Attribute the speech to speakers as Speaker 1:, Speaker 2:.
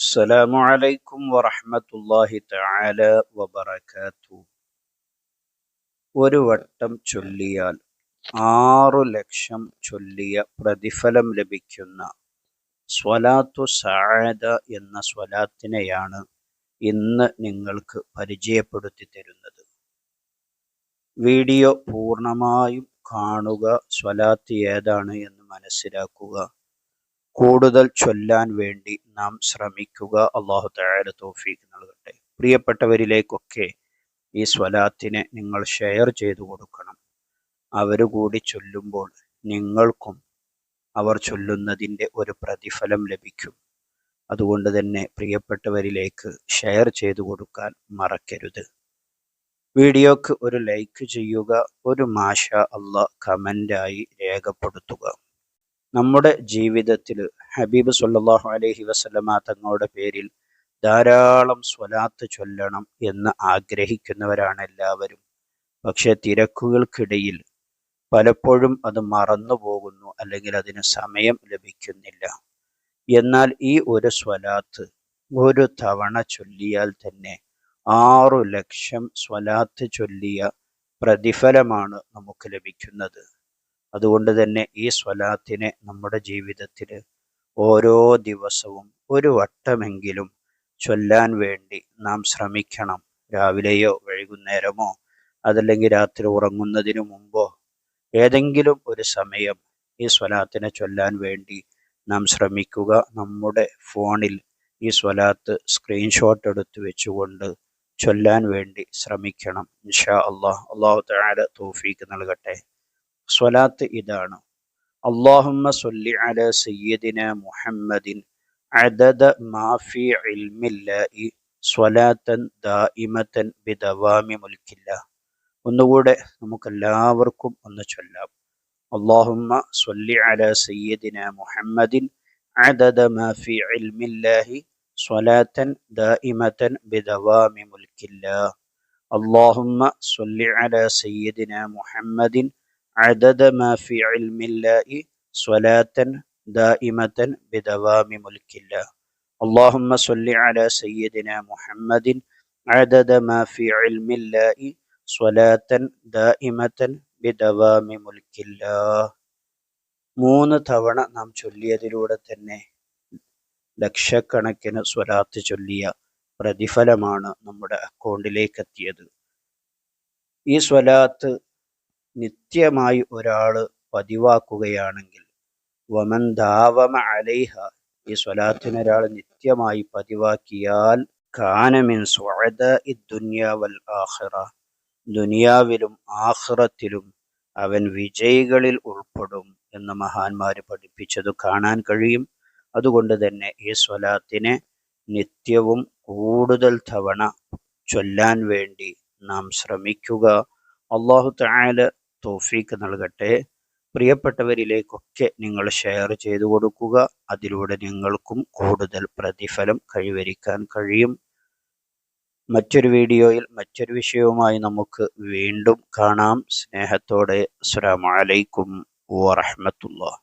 Speaker 1: അസ്സലാമു അലൈക്കും വറഹ്മത്തുള്ളാഹി തആല വബറകാതുഹു. ഒരു വട്ടം ചൊല്ലിയാൽ 6 ലക്ഷം ചൊല്ലിയ പ്രതിഫലം ലഭിക്കുന്ന സ്വലാത്തു സഅദ എന്ന സ്വലാത്തിനെയാണ് ഇന്ന് നിങ്ങൾക്ക് പരിചയപ്പെടുത്തി തരുന്നത്. വീഡിയോ പൂർണ്ണമായും കാണുക, സ്വലാത്ത് ഏതാണ് എന്ന് മനസ്സിലാക്കുക, കൂടുതൽ ചൊല്ലാൻ വേണ്ടി നാം ശ്രമിക്കുക. അല്ലാഹു തആല തൗഫീഖ് നൽകട്ടെ. പ്രിയപ്പെട്ടവരിലേക്കൊക്കെ ഈ സ്വലാത്തിനെ നിങ്ങൾ ഷെയർ ചെയ്തു കൊടുക്കണം. അവർ കൂടി ചൊല്ലുമ്പോൾ നിങ്ങൾക്കും അവർ ചൊല്ലുന്നതിൻ്റെ ഒരു പ്രതിഫലം ലഭിക്കും. അതുകൊണ്ട് തന്നെ പ്രിയപ്പെട്ടവരിലേക്ക് ഷെയർ ചെയ്തു കൊടുക്കാൻ മറക്കരുത്. വീഡിയോക്ക് ഒരു ലൈക്ക് ചെയ്യുക, ഒരു മാഷാ അല്ലാഹ് കമൻ്റായി രേഖപ്പെടുത്തുക. നമ്മുടെ ജീവിതത്തിൽ ഹബീബ് സല്ലല്ലാഹു അലൈഹി വസല്ലമ തങ്ങളുടെ പേരിൽ ധാരാളം സ്വലാത്ത് ചൊല്ലണം എന്ന് ആഗ്രഹിക്കുന്നവരാണ് എല്ലാവരും. പക്ഷേ തിരക്കുകൾക്കിടയിൽ പലപ്പോഴും അത് മറന്നു പോകുന്നു, അല്ലെങ്കിൽ അതിന് സമയം ലഭിക്കുന്നില്ല. എന്നാൽ ഈ ഒരു സ്വലാത്ത് ഒരു തവണ ചൊല്ലിയാൽ തന്നെ 6 ലക്ഷം സ്വലാത്ത് ചൊല്ലിയ പ്രതിഫലമാണ് നമുക്ക് ലഭിക്കുന്നത്. അതുകൊണ്ട് തന്നെ ഈ സ്വലാത്തിനെ നമ്മുടെ ജീവിതത്തിൽ ഓരോ ദിവസവും ഒരു വട്ടമെങ്കിലും ചൊല്ലാൻ വേണ്ടി നാം ശ്രമിക്കണം. രാവിലെയോ വൈകുന്നേരമോ അതല്ലെങ്കിൽ രാത്രി ഉറങ്ങുന്നതിനു മുമ്പോ ഏതെങ്കിലും ഒരു സമയം ഈ സ്വലാത്തിനെ ചൊല്ലാൻ വേണ്ടി നാം ശ്രമിക്കുക. നമ്മുടെ ഫോണിൽ ഈ സ്വലാത്ത് സ്ക്രീൻഷോട്ട് എടുത്ത് വെച്ചുകൊണ്ട് ചൊല്ലാൻ വേണ്ടി ശ്രമിക്കണം. ഇൻഷാ അല്ലാഹ്. അല്ലാഹു തആല തൗഫീഖ് നൽകട്ടെ. സ്വലാത്ത് ഇതാണ്: അല്ലാഹുമ്മ സ്വല്ലി അലാ സയ്യിദിനാ മുഹമ്മദിൻ അദദ മാ ഫീ ഇൽമില്ലാഹി സ്വലാത്തൻ ദായിമത്തൻ ബിദവാമി മുൽക്കില്ലാഹ്. ഒന്നുകൂടെ നമുക്കെല്ലാവർക്കും ഒന്ന് ചൊല്ലാം. അല്ലാഹുമ്മ സ്വല്ലി അലാ സയ്യിദിനാ മുഹമ്മദിൻ അദദ മാ ഫീ ഇൽമില്ലാഹി സ്വലാത്തൻ ദായിമത്തൻ ബിദവാമി മുൽക്കില്ലാഹ്. അല്ലാഹുമ്മ സ്വല്ലി അലാ സയ്യിദിനാ മുഹമ്മദിൻ عدد ما في علم الله صلاة دائمة بدوام ملك الله. اللهم صل على سيدنا محمد عدد ما في علم الله صلاة دائمة بدوام ملك الله. 3 തവണ നാം ചൊല്ലിയതിലൂടെ തന്നെ ലക്ഷക്കണക്കിന് സ്വലാത്ത് ചൊല്ലിയ പ്രതിഫലമാണ് നമ്മുടെ അക്കൗണ്ടിലേക്ക് എത്തിയത്. ഈ സ്വലാത്ത് നിത്യമായി ഒരാൾ പതിവാക്കുകയാണെങ്കിൽ, വമൻ ദാവമ അലൈഹ, ഈ സ്വലാത്തിനെ ഒരാൾ നിത്യമായി പതിവാക്കിയാൽ, കാന മിൻ സുഅദാഇ ദുനിയ വൽ ആഖിറ, ദുനിയാവിലും ആഖിറത്തിലും അവൻ വിജയികളിൽ ഉൾപ്പെടും എന്ന് മഹാന്മാർ പഠിപ്പിച്ചത് കാണാൻ കഴിയും. അതുകൊണ്ട് തന്നെ ഈ സ്വലാത്തിനെ നിത്യവും കൂടുതൽ തവണ ചൊല്ലാൻ വേണ്ടി നാം ശ്രമിക്കുക. അല്ലാഹു തആല തൗഫീഖ് നൽകട്ടെ. പ്രിയപ്പെട്ടവരിലേക്കൊക്കെ നിങ്ങൾ ഷെയർ ചെയ്തു കൊടുക്കുക. അതിലൂടെ നിങ്ങൾക്കും കൂടുതൽ പ്രതിഫലം കൈവരിക്കാൻ കഴിയും. മറ്റൊരു വീഡിയോയിൽ മറ്റൊരു വിഷയവുമായി നമുക്ക് വീണ്ടും കാണാം. സ്നേഹത്തോടെ അസ്സലാമു അലൈക്കും വറഹ്മത്തുള്ളാഹി.